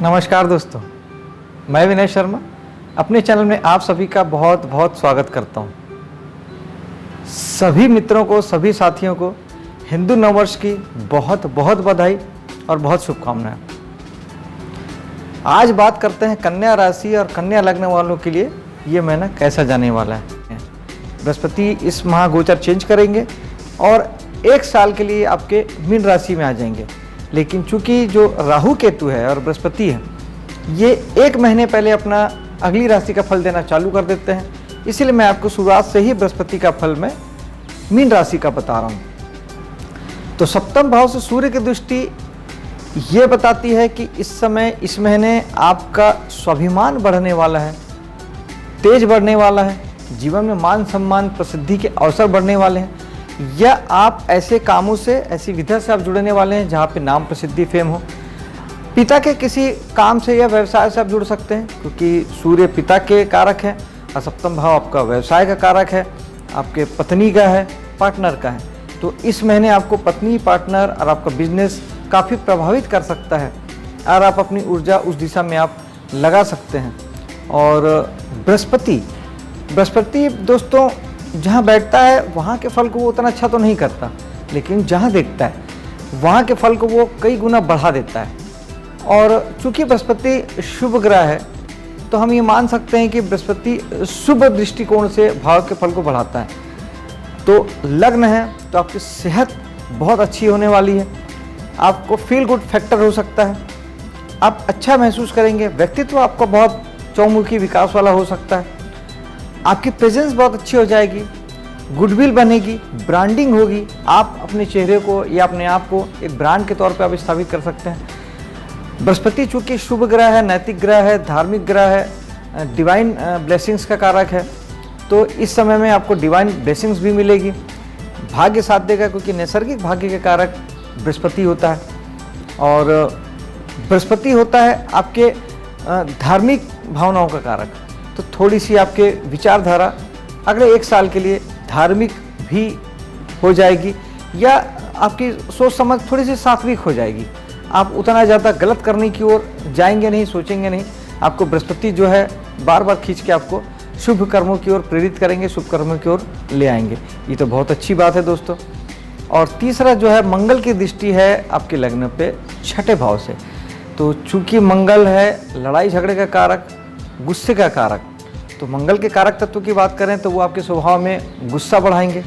नमस्कार दोस्तों, मैं विनय शर्मा अपने चैनल में आप सभी का बहुत बहुत स्वागत करता हूं। सभी मित्रों को, सभी साथियों को हिंदू नववर्ष की बहुत बहुत बधाई और बहुत शुभकामनाएं। आज बात करते हैं कन्या राशि और कन्या लग्न वालों के लिए ये महीना कैसा जाने वाला है। बृहस्पति इस माह गोचर चेंज करेंगे और एक साल के लिए आपके मीन राशि में आ जाएंगे। लेकिन चूंकि जो राहु केतु है और बृहस्पति है, ये एक महीने पहले अपना अगली राशि का फल देना चालू कर देते हैं, इसीलिए मैं आपको शुरुआत से ही बृहस्पति का फल मैं मीन राशि का बता रहा हूँ। तो सप्तम भाव से सूर्य की दृष्टि ये बताती है कि इस समय, इस महीने आपका स्वाभिमान बढ़ने वाला है, तेज बढ़ने वाला है, जीवन में मान सम्मान प्रसिद्धि के अवसर बढ़ने वाले हैं, या आप ऐसे कामों से, ऐसी विधा से आप जुड़ने वाले हैं जहाँ पे नाम प्रसिद्धि फेम हो। पिता के किसी काम से या व्यवसाय से आप जुड़ सकते हैं, क्योंकि सूर्य पिता के कारक है और सप्तम भाव आपका व्यवसाय का कारक है, आपके पत्नी का है, पार्टनर का है। तो इस महीने आपको पत्नी, पार्टनर और आपका बिजनेस काफ़ी प्रभावित कर सकता है और आप अपनी ऊर्जा उस दिशा में आप लगा सकते हैं। और बृहस्पति दोस्तों जहाँ बैठता है वहाँ के फल को वो उतना अच्छा तो नहीं करता, लेकिन जहाँ देखता है वहाँ के फल को वो कई गुना बढ़ा देता है। और चूँकि बृहस्पति शुभ ग्रह है, तो हम ये मान सकते हैं कि बृहस्पति शुभ दृष्टिकोण से भाव के फल को बढ़ाता है। तो लग्न है तो आपकी सेहत बहुत अच्छी होने वाली है, आपको फील गुड फैक्टर हो सकता है, आप अच्छा महसूस करेंगे, व्यक्तित्व आपका बहुत चौमुखी विकास वाला हो सकता है, आपकी प्रेजेंस बहुत अच्छी हो जाएगी, गुडविल बनेगी, ब्रांडिंग होगी, आप अपने चेहरे को या अपने आप को एक ब्रांड के तौर पे आप स्थापित कर सकते हैं। बृहस्पति चूँकि शुभ ग्रह है, नैतिक ग्रह है, धार्मिक ग्रह है, डिवाइन ब्लेसिंग्स का कारक है, तो इस समय में आपको डिवाइन ब्लेसिंग्स भी मिलेगी, भाग्य साथ देगा, क्योंकि नैसर्गिक भाग्य के कारक बृहस्पति होता है। और बृहस्पति होता है आपके धार्मिक भावनाओं का कारक, तो थोड़ी सी आपके विचारधारा अगले एक साल के लिए धार्मिक भी हो जाएगी, या आपकी सोच समझ थोड़ी सी सात्विक हो जाएगी। आप उतना ज़्यादा गलत करने की ओर जाएंगे नहीं, सोचेंगे नहीं। आपको बृहस्पति जो है बार बार खींच के आपको शुभ कर्मों की ओर प्रेरित करेंगे, शुभ कर्मों की ओर ले आएंगे। ये तो बहुत अच्छी बात है दोस्तों। और तीसरा जो है मंगल की दृष्टि है आपके लग्न पे छठे भाव से। तो चूँकि मंगल है लड़ाई झगड़े का कारक, गुस्से का कारक, तो मंगल के कारक तत्व की बात करें तो वो आपके स्वभाव में गुस्सा बढ़ाएंगे।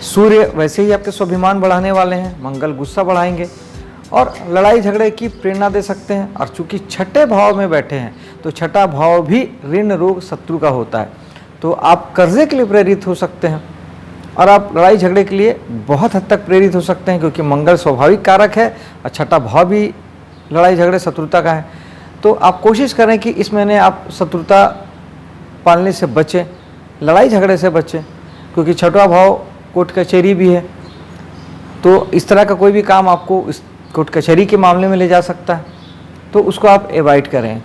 सूर्य वैसे ही आपके स्वाभिमान बढ़ाने वाले हैं, मंगल गुस्सा बढ़ाएंगे और लड़ाई झगड़े की प्रेरणा दे सकते हैं। और चूंकि छठे भाव में बैठे हैं, तो छठा भाव भी ऋण रोग शत्रु का होता है, तो आप कर्जे के लिए प्रेरित हो सकते हैं और आप लड़ाई झगड़े के लिए बहुत हद तक प्रेरित हो सकते हैं, क्योंकि मंगल स्वाभाविक कारक है और छठा भाव भी लड़ाई झगड़े शत्रुता का है। तो आप कोशिश करें कि इस महीने आप शत्रुता पालने से बचें, लड़ाई झगड़े से बचें, क्योंकि छठा भाव कोर्ट कचहरी भी है, तो इस तरह का कोई भी काम आपको इस कोर्ट कचहरी के मामले में ले जा सकता है, तो उसको आप एवॉइड करें।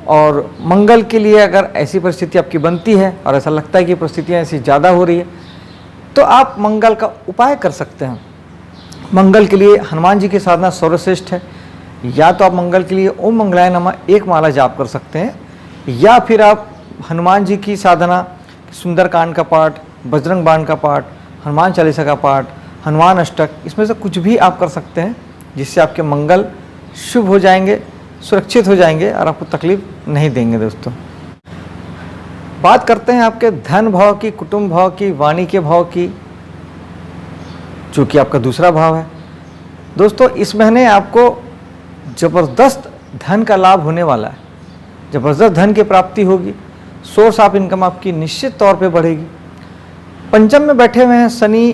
और मंगल के लिए अगर ऐसी परिस्थिति आपकी बनती है और ऐसा लगता है कि परिस्थितियाँ ऐसी ज़्यादा हो रही है, तो आप मंगल का उपाय कर सकते हैं। मंगल के लिए हनुमान जी की साधना सर्वश्रेष्ठ है। या तो आप मंगल के लिए ओम मंगलाय नमः एक माला जाप कर सकते हैं, या फिर आप हनुमान जी की साधना, सुंदरकांड का पाठ, बजरंग बाण का पाठ, हनुमान चालीसा का पाठ, हनुमान अष्टक, इसमें से कुछ भी आप कर सकते हैं, जिससे आपके मंगल शुभ हो जाएंगे, सुरक्षित हो जाएंगे और आपको तकलीफ नहीं देंगे। दोस्तों बात करते हैं आपके धन भाव की, कुटुंब भाव की, वाणी के भाव की, जो कि आपका दूसरा भाव है। दोस्तों इस महीने आपको ज़बरदस्त धन का लाभ होने वाला है, ज़बरदस्त धन की प्राप्ति होगी, सोर्स ऑफ इनकम आपकी निश्चित तौर पे बढ़ेगी। पंचम में बैठे हुए हैं शनि,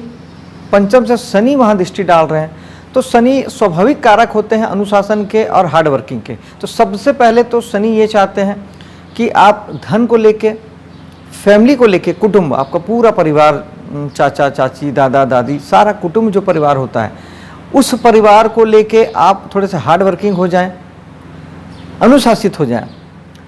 पंचम से शनि वहाँ दृष्टि डाल रहे हैं, तो शनि स्वाभाविक कारक होते हैं अनुशासन के और हार्ड वर्किंग के। तो सबसे पहले तो शनि ये चाहते हैं कि आप धन को लेके, फैमिली को लेके, कुटुंब, आपका पूरा परिवार, चाचा चाची, दादा दादी, सारा कुटुंब जो परिवार होता है, उस परिवार को लेके आप थोड़े से हार्ड वर्किंग हो जाएं, अनुशासित हो जाएं,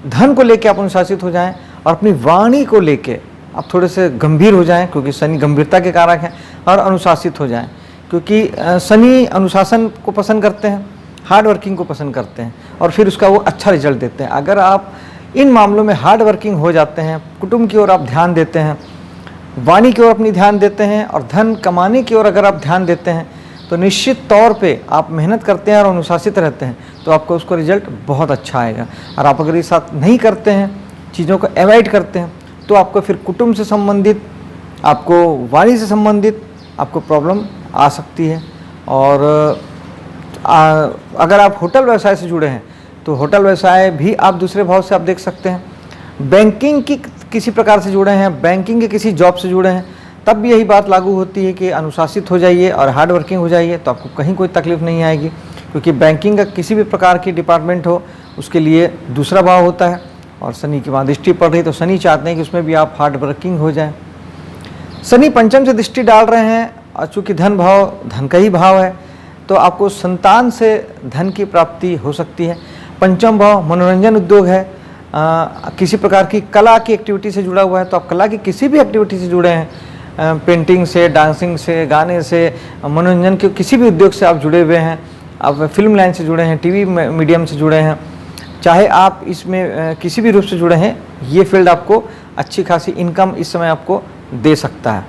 धन को लेके आप अनुशासित हो जाएं, और अपनी वाणी को लेके आप थोड़े से गंभीर हो जाएं, क्योंकि शनि गंभीरता के कारक हैं, और अनुशासित हो जाएं, क्योंकि शनि अनुशासन को पसंद करते हैं हार्ड वर्किंग को पसंद करते हैं और फिर उसका वो अच्छा रिजल्ट देते हैं। अगर आप इन मामलों में हार्ड वर्किंग हो जाते हैं, कुटुंब की ओर आप ध्यान देते हैं, वाणी की ओर अपनी ध्यान देते हैं और धन कमाने की ओर अगर आप ध्यान देते हैं, तो निश्चित तौर पे आप मेहनत करते हैं और अनुशासित रहते हैं तो आपको उसका रिजल्ट बहुत अच्छा आएगा। और आप अगर ये साथ नहीं करते हैं, चीज़ों को अवॉइड करते हैं, तो आपको फिर कुटुंब से संबंधित, आपको वाणी से संबंधित आपको प्रॉब्लम आ सकती है। और अगर आप होटल व्यवसाय से जुड़े हैं तो होटल व्यवसाय भी आप दूसरे भाव से आप देख सकते हैं। बैंकिंग की किसी प्रकार से जुड़े हैं, बैंकिंग के किसी जॉब से जुड़े हैं, तब भी यही बात लागू होती है कि अनुशासित हो जाइए और हार्ड वर्किंग हो जाइए तो आपको कहीं कोई तकलीफ नहीं आएगी। क्योंकि बैंकिंग का किसी भी प्रकार की डिपार्टमेंट हो उसके लिए दूसरा भाव होता है और शनि की वहाँ दृष्टि पड़ रही तो शनि चाहते हैं कि उसमें भी आप हार्ड वर्किंग हो जाए। शनि पंचम से दृष्टि डाल रहे हैं और चूँकि धन भाव धन का ही भाव है तो आपको संतान से धन की प्राप्ति हो सकती है। पंचम भाव मनोरंजन उद्योग है, किसी प्रकार की कला की एक्टिविटी से जुड़ा हुआ है तो आप कला की किसी भी एक्टिविटी से जुड़े हैं, पेंटिंग से, डांसिंग से, गाने से, मनोरंजन के किसी भी उद्योग से आप जुड़े हुए हैं, आप फिल्म लाइन से जुड़े हैं, टीवी मीडियम से जुड़े हैं, चाहे आप इसमें किसी भी रूप से जुड़े हैं, ये फील्ड आपको अच्छी खासी इनकम इस समय आपको दे सकता है।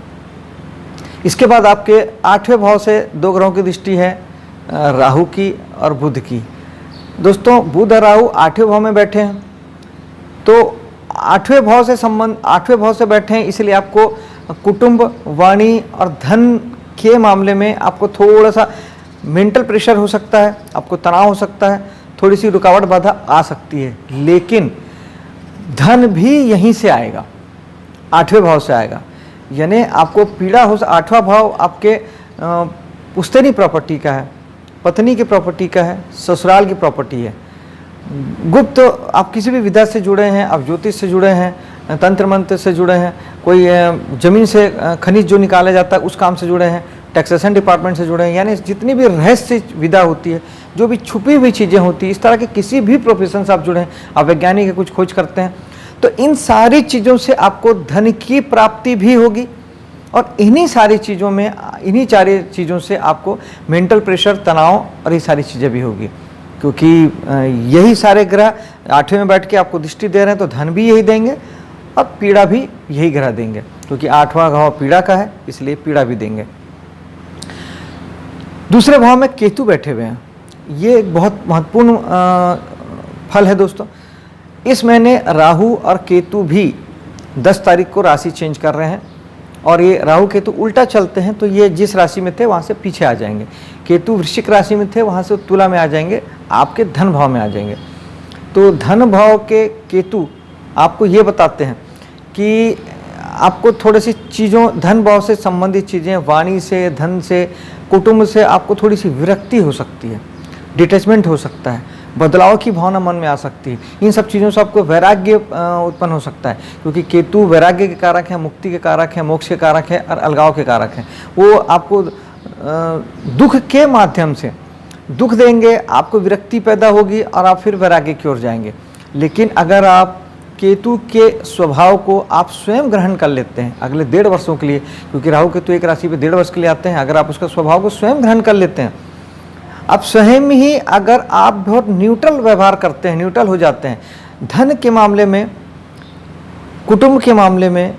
इसके बाद आपके 8वें भाव से 2 ग्रहों की दृष्टि है, राहु की और बुध की। दोस्तों बुध और राहु 8वें भाव में बैठे हैं तो 8वें भाव से बैठे हैं, इसलिए आपको कुटुंब, वाणी और धन के मामले में आपको थोड़ा सा मेंटल प्रेशर हो सकता है, आपको तनाव हो सकता है, थोड़ी सी रुकावट बाधा आ सकती है। लेकिन धन भी यहीं से आएगा, 8वें भाव से आएगा। यानी आपको पीड़ा हो, 8वां भाव आपके पुश्तैनी प्रॉपर्टी का है, पत्नी की प्रॉपर्टी का है, ससुराल की प्रॉपर्टी है। गुप्त आप किसी भी विधा से जुड़े हैं, आप ज्योतिष से जुड़े हैं, तंत्र मंत्र से जुड़े हैं, कोई जमीन से खनिज जो निकाला जाता है उस काम से जुड़े हैं, टैक्सेशन डिपार्टमेंट से जुड़े हैं, यानी जितनी भी रहस्य विधा होती है, जो भी छुपी हुई चीज़ें होती है, इस तरह के किसी भी प्रोफेशन से आप जुड़े हैं, आप वैज्ञानिक है, कुछ खोज करते हैं, तो इन सारी चीज़ों से आपको धन की प्राप्ति भी होगी। और इन्हीं सारी चीज़ों से आपको मेंटल प्रेशर, तनाव और ये सारी चीज़ें भी होगी। क्योंकि यही सारे ग्रह 8वें में बैठ के आपको दृष्टि दे रहे हैं तो धन भी यही देंगे और पीड़ा भी यही ग्रह देंगे, क्योंकि 8वां भाव पीड़ा का है इसलिए पीड़ा भी देंगे। दूसरे भाव में केतु बैठे हुए हैं, ये एक बहुत महत्वपूर्ण फल है दोस्तों। इस महीने राहु और केतु भी 10 तारीख को राशि चेंज कर रहे हैं और ये राहु केतु उल्टा चलते हैं तो ये जिस राशि में थे वहाँ से पीछे आ जाएंगे। केतु वृश्चिक राशि में थे, वहाँ से तुला में आ जाएंगे, आपके धन भाव में आ जाएंगे। तो धन भाव के केतु आपको ये बताते हैं कि आपको थोड़ी सी चीज़ों, धन भाव से संबंधित चीज़ें, वाणी से, धन से, कुटुंब से आपको थोड़ी सी विरक्ति हो सकती है, डिटैचमेंट हो सकता है, बदलाव की भावना मन में आ सकती है। इन सब चीज़ों से आपको वैराग्य उत्पन्न हो सकता है, क्योंकि केतु वैराग्य के कारक हैं, मुक्ति के कारक हैं, मोक्ष के कारक है और अलगाव के कारक हैं। वो आपको दुख के माध्यम से दुख देंगे, आपको विरक्ति पैदा होगी और आप फिर वैराग्य की ओर जाएंगे। लेकिन अगर आप केतु के स्वभाव को आप स्वयं ग्रहण कर लेते हैं अगले 1.5 वर्षों के लिए, क्योंकि राहु केतु एक राशि पे 1.5 वर्ष के लिए आते हैं, अगर आप उसका स्वभाव को स्वयं ग्रहण कर लेते हैं, आप स्वयं ही अगर आप बहुत न्यूट्रल व्यवहार करते हैं, न्यूट्रल हो जाते हैं, धन के मामले में, कुटुंब के मामले में,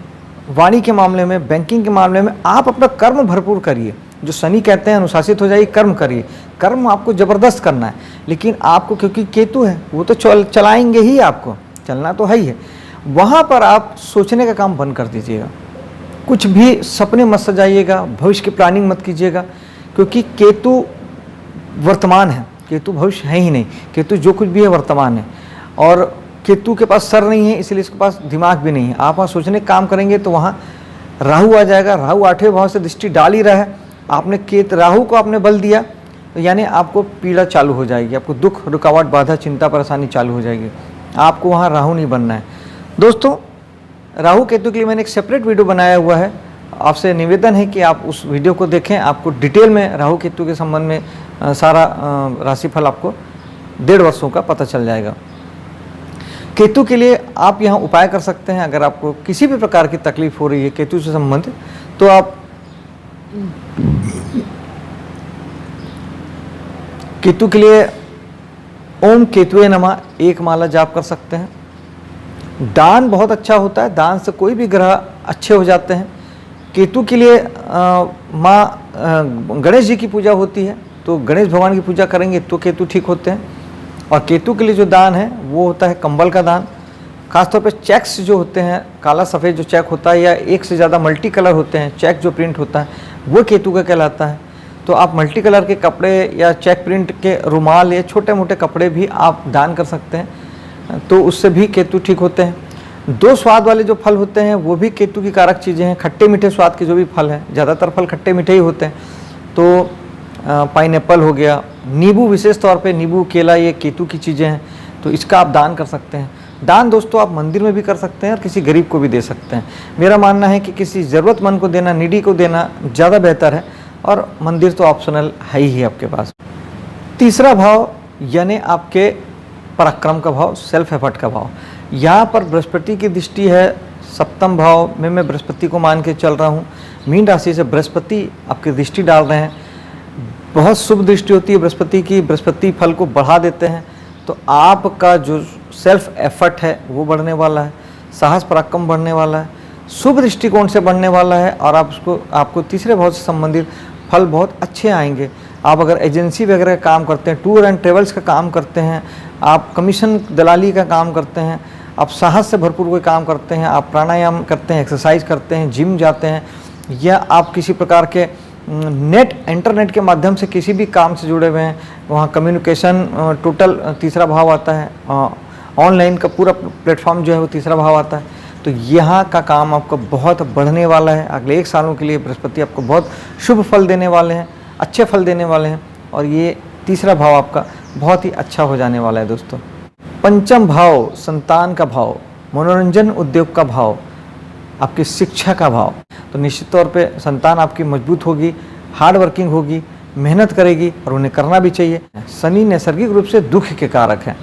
वाणी के मामले में, बैंकिंग के मामले में, आप अपना कर्म भरपूर करिए। जो शनि कहते हैं अनुशासित हो जाइए, कर्म करिए। कर्म आपको ज़बरदस्त करना है, लेकिन आपको क्योंकि केतु है वो तो चलाएंगे ही, आपको चलना तो है ही है। वहाँ पर आप सोचने का काम बंद कर दीजिएगा, कुछ भी सपने मत सजाइएगा, भविष्य की प्लानिंग मत कीजिएगा, क्योंकि केतु वर्तमान है, केतु भविष्य है ही नहीं। केतु जो कुछ भी है वर्तमान है, और केतु के पास सर नहीं है इसलिए इसके पास दिमाग भी नहीं है। आप वहाँ सोचने का काम करेंगे तो वहाँ राहु आ जाएगा। राहु 8वें भाव से दृष्टि डाल ही रहा है, आपने राहु को आपने बल दिया तो यानी आपको पीड़ा चालू हो जाएगी, आपको दुख, रुकावट, बाधा, चिंता, परेशानी चालू हो जाएगी। आपको वहाँ राहु नहीं बनना है दोस्तों। राहु केतु के लिए मैंने एक सेपरेट वीडियो बनाया हुआ है, आपसे निवेदन है कि आप उस वीडियो को देखें। आपको डिटेल में राहु केतु के संबंध में सारा राशिफल आपको 1.5 वर्षों का पता चल जाएगा। केतु के लिए आप यहाँ उपाय कर सकते हैं। अगर आपको किसी भी प्रकार की तकलीफ हो रही है केतु से संबंधित, तो आप केतु के लिए ओम केतुए नमः एक माला जाप कर सकते हैं। दान बहुत अच्छा होता है, दान से कोई भी ग्रह अच्छे हो जाते हैं। केतु के लिए माँ गणेश जी की पूजा होती है, तो गणेश भगवान की पूजा करेंगे तो केतु ठीक होते हैं। और केतु के लिए जो दान है वो होता है कंबल का दान। खासतौर पे चेक्स जो होते हैं, काला सफ़ेद जो चेक होता है या एक से ज़्यादा मल्टी कलर होते हैं, चेक जो प्रिंट होता है वो केतु का कहलाता है। तो आप मल्टी कलर के कपड़े या चेक प्रिंट के रुमाल या छोटे मोटे कपड़े भी आप दान कर सकते हैं, तो उससे भी केतु ठीक होते हैं। 2 स्वाद वाले जो फल होते हैं वो भी केतु की कारक चीज़ें हैं। खट्टे मीठे स्वाद के जो भी फल हैं, ज़्यादातर फल खट्टे मीठे ही होते हैं, तो पाइनएप्पल हो गया, नींबू, विशेष तौर पे नींबू, केला, ये केतु की चीज़ें हैं, तो इसका आप दान कर सकते हैं। दान दोस्तों आप मंदिर में भी कर सकते हैं और किसी गरीब को भी दे सकते हैं। मेरा मानना है कि किसी ज़रूरतमंद को देना, नीडी को देना ज़्यादा बेहतर है, और मंदिर तो ऑप्शनल है ही आपके पास। तीसरा भाव यानी आपके पराक्रम का भाव, सेल्फ एफर्ट का भाव। यहाँ पर बृहस्पति की दृष्टि है, सप्तम भाव में मैं बृहस्पति को मान के चल रहा हूँ। मीन राशि से बृहस्पति आपकी दृष्टि डाल रहे हैं, बहुत शुभ दृष्टि होती है बृहस्पति की। बृहस्पति फल को बढ़ा देते हैं, तो आपका जो सेल्फ एफर्ट है वो बढ़ने वाला है, साहस पराक्रम बढ़ने वाला है, शुभ दृष्टिकोण से बढ़ने वाला है, और आपको तीसरे भाव से संबंधित फल बहुत अच्छे आएंगे। आप अगर एजेंसी वगैरह का काम करते हैं, टूर एंड ट्रेवल्स का काम करते हैं, आप कमीशन दलाली का काम करते हैं, आप साहस से भरपूर कोई काम करते हैं, आप प्राणायाम करते हैं, एक्सरसाइज करते हैं, जिम जाते हैं, या आप किसी प्रकार के इंटरनेट के माध्यम से किसी भी काम से जुड़े हुए हैं, वहाँ कम्युनिकेशन टोटल तीसरा भाव आता है, ऑनलाइन का पूरा प्लेटफॉर्म जो है वो तीसरा भाव आता है। तो यहाँ का काम आपका बहुत बढ़ने वाला है। अगले 1 सालों के लिए बृहस्पति आपको बहुत शुभ फल देने वाले हैं, अच्छे फल देने वाले हैं, और ये तीसरा भाव आपका बहुत ही अच्छा हो जाने वाला है दोस्तों। पंचम भाव संतान का भाव, मनोरंजन उद्योग का भाव, आपकी शिक्षा का भाव। तो निश्चित तौर पे संतान आपकी मजबूत होगी, हार्ड वर्किंग होगी, मेहनत करेगी, और उन्हें करना भी चाहिए। शनि नैसर्गिक रूप से दुख के कारक हैं,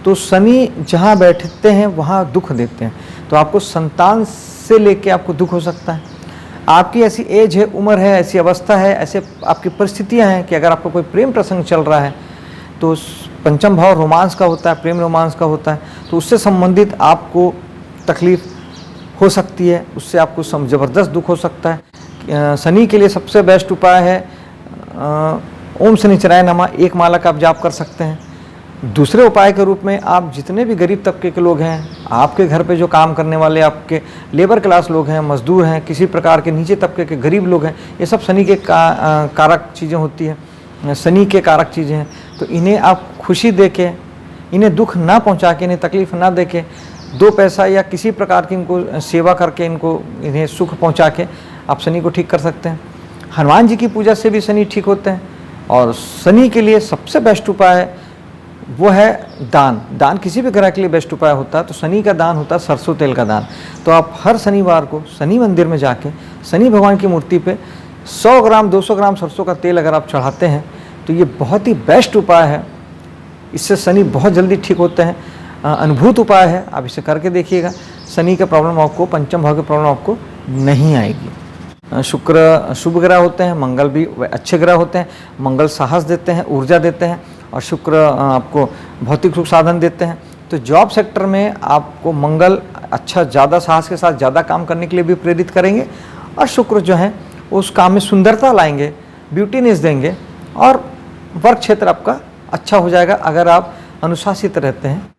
तो शनि जहाँ बैठते हैं वहाँ दुख देते हैं। तो आपको संतान से लेके आपको दुख हो सकता है। आपकी ऐसी एज है, उम्र है, ऐसी अवस्था है, ऐसे आपकी परिस्थितियाँ हैं कि अगर आपको कोई प्रेम प्रसंग चल रहा है, तो पंचम भाव रोमांस का होता है, प्रेम रोमांस का होता है, तो उससे संबंधित आपको तकलीफ हो सकती है, उससे आपको ज़बरदस्त दुख हो सकता है। शनि के लिए सबसे बेस्ट उपाय है ओम शनिचराय नमः एक माला का आप जाप कर सकते हैं। दूसरे उपाय के रूप में आप जितने भी गरीब तबके के लोग हैं, आपके घर पे जो काम करने वाले आपके लेबर क्लास लोग हैं, मजदूर हैं, किसी प्रकार के नीचे तबके के गरीब लोग हैं, ये सब शनि के कारक चीज़ें होती हैं, शनि के कारक चीज़ें हैं। तो इन्हें आप खुशी दे के, इन्हें दुख ना पहुंचा के, इन्हें तकलीफ ना दे के, 2 पैसा या किसी प्रकार की इनको सेवा करके इन्हें सुख पहुंचा के आप शनि को ठीक कर सकते हैं। हनुमान जी की पूजा से भी शनि ठीक होते हैं। और शनि के लिए सबसे बेस्ट उपाय वो है दान। दान किसी भी ग्रह के लिए बेस्ट उपाय होता है, तो शनि का दान होता है सरसों तेल का दान। तो आप हर शनिवार को शनि मंदिर में जाके शनि भगवान की मूर्ति पे 100 ग्राम 200 ग्राम सरसों का तेल अगर आप चढ़ाते हैं, तो ये बहुत ही बेस्ट उपाय है। इससे शनि बहुत जल्दी ठीक होते हैं, अनुभूत उपाय है। आप इसे करके देखिएगा, शनि का प्रॉब्लम आपको, पंचम भाव की प्रॉब्लम आपको नहीं आएगी। शुक्र शुभ ग्रह होते हैं, मंगल भी अच्छे ग्रह होते हैं। मंगल साहस देते हैं, ऊर्जा देते हैं, और शुक्र आपको भौतिक सुख साधन देते हैं। तो जॉब सेक्टर में आपको मंगल अच्छा, ज़्यादा साहस के साथ ज़्यादा काम करने के लिए भी प्रेरित करेंगे, और शुक्र जो है उस काम में सुंदरता लाएंगे, ब्यूटीनेस देंगे, और वर्क क्षेत्र आपका अच्छा हो जाएगा अगर आप अनुशासित रहते हैं।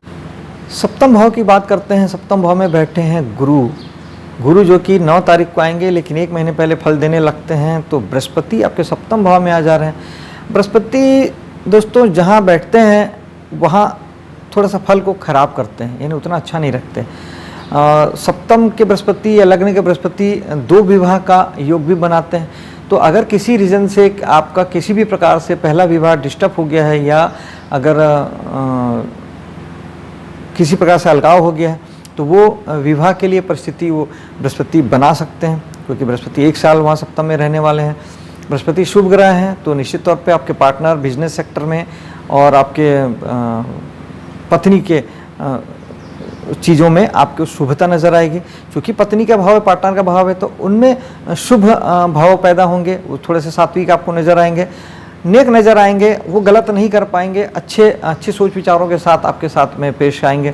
सप्तम भाव की बात करते हैं। सप्तम भाव में बैठे हैं गुरु जो कि 9 तारीख को आएंगे, लेकिन 1 महीने पहले फल देने लगते हैं। तो बृहस्पति आपके सप्तम भाव में आ जा रहे हैं। बृहस्पति दोस्तों जहाँ बैठते हैं वहाँ थोड़ा सा फल को खराब करते हैं, यानी उतना अच्छा नहीं रखते। सप्तम के बृहस्पति या लग्न के बृहस्पति 2 विवाह का योग भी बनाते हैं। तो अगर किसी रीज़न से आपका किसी भी प्रकार से पहला विवाह डिस्टर्ब हो गया है, या अगर किसी प्रकार से अलगाव हो गया है, तो वो विवाह के लिए परिस्थिति वो बृहस्पति बना सकते हैं, क्योंकि बृहस्पति 1 साल वहाँ सप्तम में रहने वाले हैं। बृहस्पति शुभ ग्रह हैं, तो निश्चित तौर पे आपके पार्टनर बिजनेस सेक्टर में और आपके पत्नी के चीज़ों में आपको शुभता नज़र आएगी। क्योंकि पत्नी का भाव है, पार्टनर का भाव है, तो उनमें शुभ भाव पैदा होंगे, वो थोड़े से सात्विक आपको नज़र आएंगे। नेक नज़र आएंगे, वो गलत नहीं कर पाएंगे, अच्छे सोच विचारों के साथ आपके साथ में पेश आएंगे।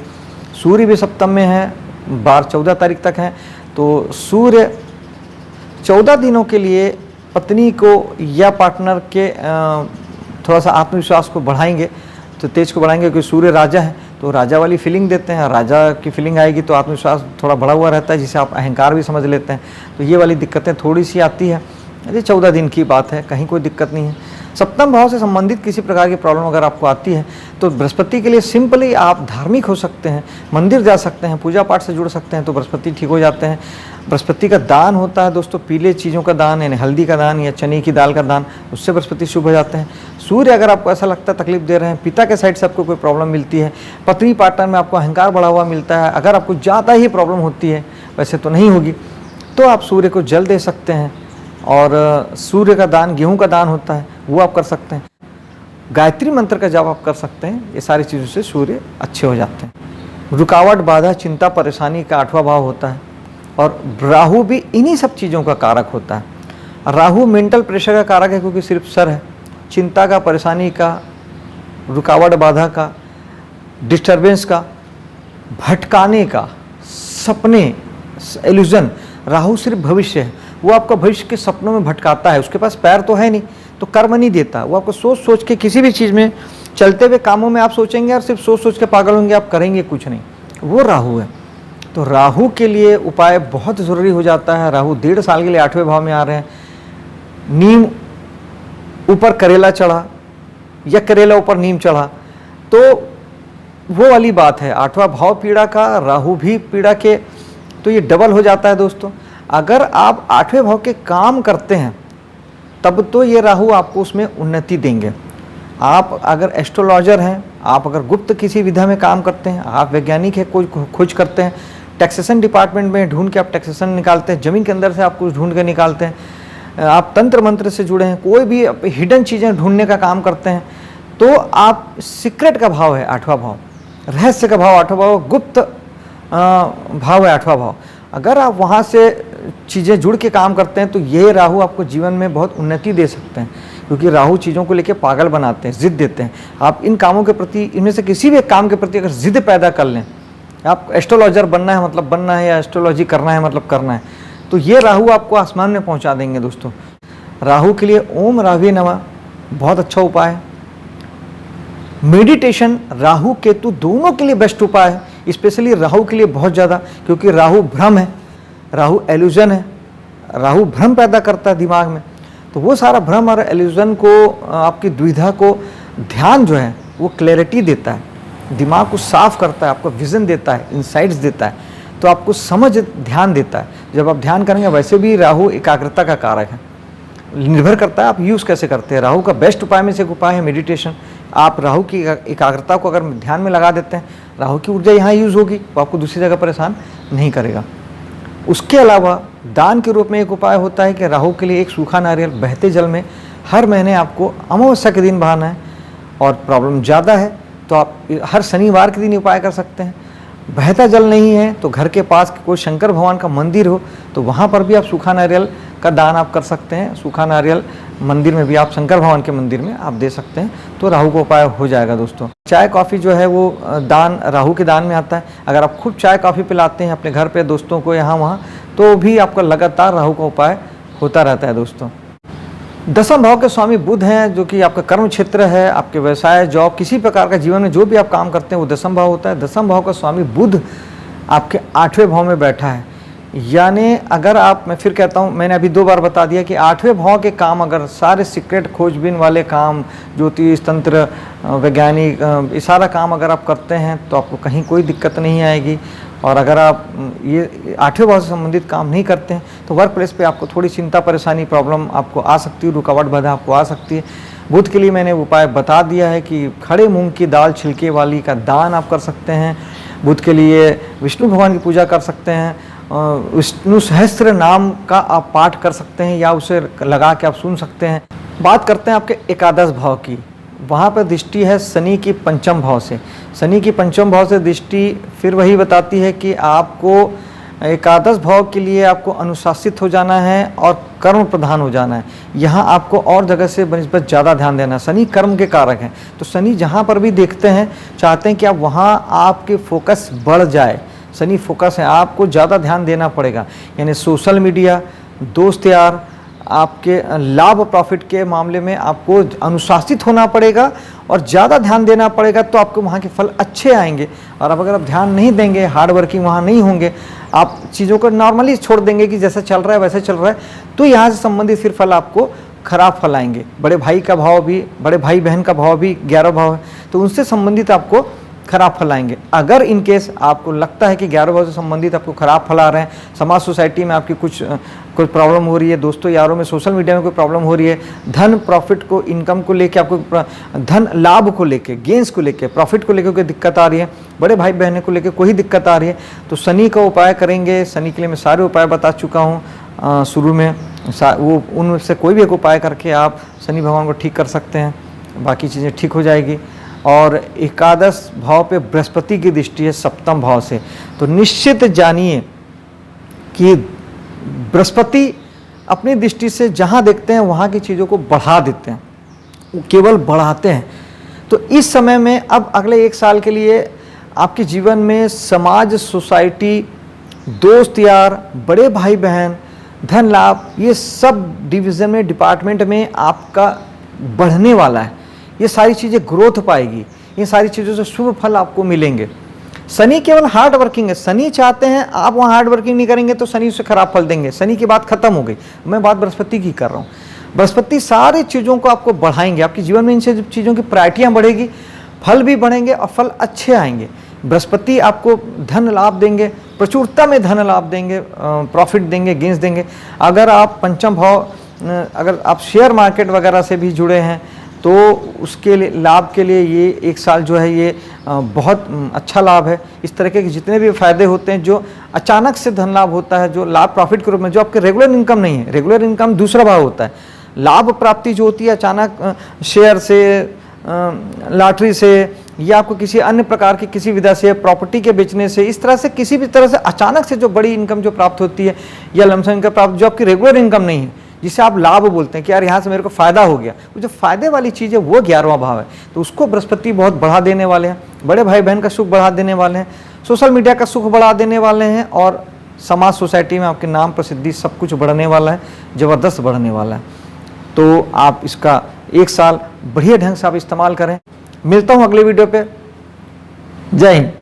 सूर्य भी सप्तम में है, 14 तारीख तक है। तो सूर्य 14 दिनों के लिए पत्नी को या पार्टनर के थोड़ा सा आत्मविश्वास को बढ़ाएंगे, तो तेज को बढ़ाएंगे, क्योंकि सूर्य राजा है तो राजा वाली फीलिंग देते हैं। राजा की फीलिंग आएगी तो आत्मविश्वास थोड़ा बढ़ा हुआ रहता है, जिसे आप अहंकार भी समझ लेते हैं। तो ये वाली दिक्कतें थोड़ी सी आती है। ये 14 दिन की बात है, कहीं कोई दिक्कत नहीं है। सप्तम भाव से संबंधित किसी प्रकार की प्रॉब्लम अगर आपको आती है तो बृहस्पति के लिए सिंपली आप धार्मिक हो सकते हैं, मंदिर जा सकते हैं, पूजा पाठ से जुड़ सकते हैं, तो बृहस्पति ठीक हो जाते हैं। बृहस्पति का दान होता है दोस्तों, पीले चीज़ों का दान, यानी हल्दी का दान या चने की दाल का दान, उससे बृहस्पति शुभ हो जाते हैं। सूर्य अगर आपको ऐसा लगता है तकलीफ दे रहे हैं, पिता के साइड से आपको कोई प्रॉब्लम मिलती है, पत्नी पार्टनर में आपको अहंकार बढ़ा हुआ मिलता है, अगर आपको ज़्यादा ही प्रॉब्लम होती है, वैसे तो नहीं होगी, तो आप सूर्य को जल दे सकते हैं। और सूर्य का दान, गेहूं का दान होता है, वो आप कर सकते हैं। गायत्री मंत्र का जाप आप कर सकते हैं। ये सारी चीज़ों से सूर्य अच्छे हो जाते हैं। रुकावट, बाधा, चिंता, परेशानी का 8वां भाव होता है, और राहु भी इन्हीं सब चीज़ों का कारक होता है। राहु मेंटल प्रेशर का कारक है, क्योंकि सिर्फ सर है। चिंता का, परेशानी का, रुकावट, बाधा का, डिस्टर्बेंस का, भटकाने का, सपने, इल्यूजन। राहु सिर्फ भविष्य है, वो आपका भविष्य के सपनों में भटकाता है। उसके पास पैर तो है नहीं, तो कर्म नहीं देता। वो आपको सोच सोच के किसी भी चीज़ में, चलते हुए कामों में आप सोचेंगे और सिर्फ सोच सोच के पागल होंगे, आप करेंगे कुछ नहीं। वो राहु है। तो राहु के लिए उपाय बहुत ज़रूरी हो जाता है। राहु 1.5 साल के लिए 8वें भाव में आ रहे हैं। नीम ऊपर करेला चढ़ा या करेला ऊपर नीम चढ़ा, तो वो वाली बात है। 8वां भाव पीड़ा का, राहु भी पीड़ा के, तो ये डबल हो जाता है दोस्तों। अगर आप 8वें भाव के काम करते हैं तब तो ये राहु आपको उसमें उन्नति देंगे। आप अगर एस्ट्रोलॉजर हैं, आप अगर गुप्त किसी विधा में काम करते हैं, आप वैज्ञानिक है, कोई खोज करते हैं, टैक्सेशन डिपार्टमेंट में ढूंढ के आप टैक्सेशन निकालते हैं, ज़मीन के अंदर से आप कुछ ढूंढ के निकालते हैं, आप तंत्र मंत्र से जुड़े हैं, कोई भी हिडन चीज़ें ढूंढने का काम करते हैं, तो आप सीक्रेट का भाव है 8वां भाव, रहस्य का भाव 8वां भाव, गुप्त भाव है 8वां भाव। अगर आप वहाँ से चीज़ें जुड़ के काम करते हैं तो ये राहु आपको जीवन में बहुत उन्नति दे सकते हैं, क्योंकि राहु चीज़ों को लेकर पागल बनाते हैं, जिद देते हैं। आप इन कामों के प्रति, इनमें से किसी भी काम के प्रति अगर जिद पैदा कर लें, आप एस्ट्रोलॉजर बनना है मतलब बनना है, या एस्ट्रोलॉजी करना है मतलब करना है, तो ये राहु आपको आसमान में पहुँचा देंगे दोस्तों। राहु के लिए ओम राहवे नमः बहुत अच्छा उपाय है। मेडिटेशन राहु केतु दोनों के लिए बेस्ट उपाय है, स्पेशली राहु के लिए बहुत ज़्यादा, क्योंकि राहु भ्रम है, राहु एल्यूजन है, राहु भ्रम पैदा करता है दिमाग में। तो वो सारा भ्रम और एल्यूजन को, आपकी दुविधा को, ध्यान जो है वो क्लैरिटी देता है, दिमाग को साफ करता है, आपको विजन देता है, इंसाइट्स देता है, तो आपको समझ ध्यान देता है। जब आप ध्यान करेंगे, वैसे भी राहु एकाग्रता का कारक है, निर्भर करता है आप यूज़ कैसे करते हैं। राहु का बेस्ट उपाय में से एक उपाय है मेडिटेशन। आप राहु की एकाग्रता को अगर ध्यान में लगा देते हैं, राहु की ऊर्जा यहाँ यूज़ होगी, वो आपको दूसरी जगह परेशान नहीं करेगा। उसके अलावा दान के रूप में एक उपाय होता है कि राहु के लिए एक सूखा नारियल बहते जल में हर महीने आपको अमावस्या के दिन बहाना है, और प्रॉब्लम ज़्यादा है तो आप हर शनिवार के दिन उपाय कर सकते हैं। बहता जल नहीं है तो घर के पास कोई शंकर भगवान का मंदिर हो तो वहाँ पर भी आप सूखा नारियल का दान आप कर सकते हैं। सूखा नारियल मंदिर में भी, आप शंकर भगवान के मंदिर में आप दे सकते हैं, तो राहु का उपाय हो जाएगा दोस्तों। चाय कॉफ़ी जो है वो दान राहु के दान में आता है। अगर आप खूब चाय कॉफ़ी पिलाते हैं अपने घर पे दोस्तों को, यहाँ वहाँ, तो भी आपका लगातार राहु का उपाय होता रहता है दोस्तों। 10वें भाव के स्वामी बुध हैं, जो कि आपका कर्म क्षेत्र है, आपके व्यवसाय, जॉब, किसी प्रकार का जीवन में जो भी आप काम करते हैं वो 10वां भाव होता है। 10वें भाव का स्वामी बुध आपके 8वें भाव में बैठा है। यानी अगर आप, मैं फिर कहता हूँ, मैंने अभी 2 बार बता दिया कि 8वें भाव के काम, अगर सारे सीक्रेट खोजबीन वाले काम, ज्योतिष, तंत्र, वैज्ञानिक, ये सारा काम अगर आप करते हैं तो आपको कहीं कोई दिक्कत नहीं आएगी। और अगर आप ये 8वें भाव से संबंधित काम नहीं करते हैं तो वर्क प्लेस पे आपको थोड़ी चिंता, परेशानी, प्रॉब्लम आपको आ सकती है, रुकावट, बाधा आपको आ सकती है। बुध के लिए मैंने उपाय बता दिया है कि खड़े मूंग की दाल छिलके वाली का दान आप कर सकते हैं। बुध के लिए विष्णु भगवान की पूजा कर सकते हैं, विष्णु सहस्त्र नाम का आप पाठ कर सकते हैं, या उसे लगा के आप सुन सकते हैं। बात करते हैं आपके एकादश भाव की। वहाँ पर दृष्टि है शनि की 5वें भाव से। शनि की 5वें भाव से दृष्टि फिर वही बताती है कि आपको एकादश भाव के लिए आपको अनुशासित हो जाना है और कर्म प्रधान हो जाना है। यहाँ आपको और जगह से बनिस्बत ज़्यादा ध्यान देना है। शनि कर्म के कारक हैं, तो शनि जहाँ पर भी देखते हैं चाहते हैं कि आप वहाँ आपके फोकस बढ़ जाए। शनि फोकस है, आपको ज़्यादा ध्यान देना पड़ेगा। यानी सोशल मीडिया, दोस्त यार, आपके लाभ प्रॉफिट के मामले में आपको अनुशासित होना पड़ेगा और ज़्यादा ध्यान देना पड़ेगा, तो आपको वहाँ के फल अच्छे आएंगे। और अब अगर आप ध्यान नहीं देंगे, हार्ड वर्किंग वहाँ नहीं होंगे, आप चीज़ों को नॉर्मली छोड़ देंगे कि जैसा चल रहा है वैसे चल रहा है, तो यहाँ से संबंधित फिर फल आपको खराब फल आएंगे। बड़े भाई का भाव भी, बड़े भाई बहन का भाव भी 11 भाव है, तो उनसे संबंधित आपको खराब फल आएंगे। अगर इन केस आपको लगता है कि 11 भाव से संबंधित आपको खराब फल आ रहे हैं, समाज सोसाइटी में आपकी कुछ प्रॉब्लम हो रही है, दोस्तों यारों में, सोशल मीडिया में कोई प्रॉब्लम हो रही है, धन प्रॉफिट को, इनकम को लेके, आपको धन लाभ को लेके, गेंस को लेके, प्रॉफिट को लेकर कोई दिक्कत आ रही है, बड़े भाई बहनों को लेकर कोई दिक्कत आ रही है, तो शनि का उपाय करेंगे। शनि के लिए मैं सारे उपाय बता चुका हूँ शुरू में, वो उनसे कोई भी एक उपाय करके आप शनि भगवान को ठीक कर सकते हैं, बाकी चीज़ें ठीक हो जाएगी। और एकादश भाव पे बृहस्पति की दृष्टि है सप्तम भाव से, तो निश्चित जानिए कि बृहस्पति अपनी दृष्टि से जहाँ देखते हैं वहाँ की चीज़ों को बढ़ा देते हैं, वो केवल बढ़ाते हैं। तो इस समय में अब अगले 1 साल के लिए आपके जीवन में समाज, सोसाइटी, दोस्त यार, बड़े भाई बहन, धन लाभ, ये सब डिवीज़न में, डिपार्टमेंट में आपका बढ़ने वाला है। ये सारी चीज़ें ग्रोथ पाएगी, ये सारी चीज़ों से शुभ फल आपको मिलेंगे। शनि केवल हार्ड वर्किंग है, शनि चाहते हैं आप वहाँ हार्ड वर्किंग नहीं करेंगे तो शनि उससे खराब फल देंगे। शनि की बात खत्म हो गई, मैं बात बृहस्पति की कर रहा हूँ। बृहस्पति सारी चीज़ों को आपको बढ़ाएंगे, आपके जीवन में इन चीज़ों की प्रायोरिटियाँ बढ़ेगी, फल भी बढ़ेंगे और फल अच्छे आएंगे। बृहस्पति आपको धन लाभ देंगे, प्रचुरता में धन लाभ देंगे, प्रॉफिट देंगे, गेंस देंगे। अगर आप पंचम भाव, अगर आप शेयर मार्केट वगैरह से भी जुड़े हैं तो उसके लिए, लाभ के लिए ये 1 साल जो है ये बहुत अच्छा लाभ है। इस तरह के जितने भी फायदे होते हैं, जो अचानक से धन लाभ होता है, जो लाभ प्रॉफिट के रूप में, जो आपके रेगुलर इनकम नहीं है, रेगुलर इनकम दूसरा भाव होता है, लाभ प्राप्ति जो होती है अचानक शेयर से, लॉटरी से, या आपको किसी अन्य प्रकार की किसी विधा से, प्रॉपर्टी के बेचने से, इस तरह से किसी भी तरह से अचानक से जो बड़ी इनकम जो प्राप्त होती है, या लमसम इनकम प्राप्त, जो आपकी रेगुलर इनकम नहीं है, जिसे आप लाभ बोलते हैं कि यार यहाँ से मेरे को फायदा हो गया, वो जो फायदे वाली चीज़ है वो 11वां भाव है, तो उसको बृहस्पति बहुत बढ़ा देने वाले हैं। बड़े भाई बहन का सुख बढ़ा देने वाले हैं, सोशल मीडिया का सुख बढ़ा देने वाले हैं, और समाज सोसाइटी में आपके नाम प्रसिद्धि सब कुछ बढ़ने वाला है, ज़बरदस्त बढ़ने वाला है। तो आप इसका 1 साल बढ़िया ढंग से आप इस्तेमाल करें। मिलता हूँ अगले वीडियो पे। जय हिंद।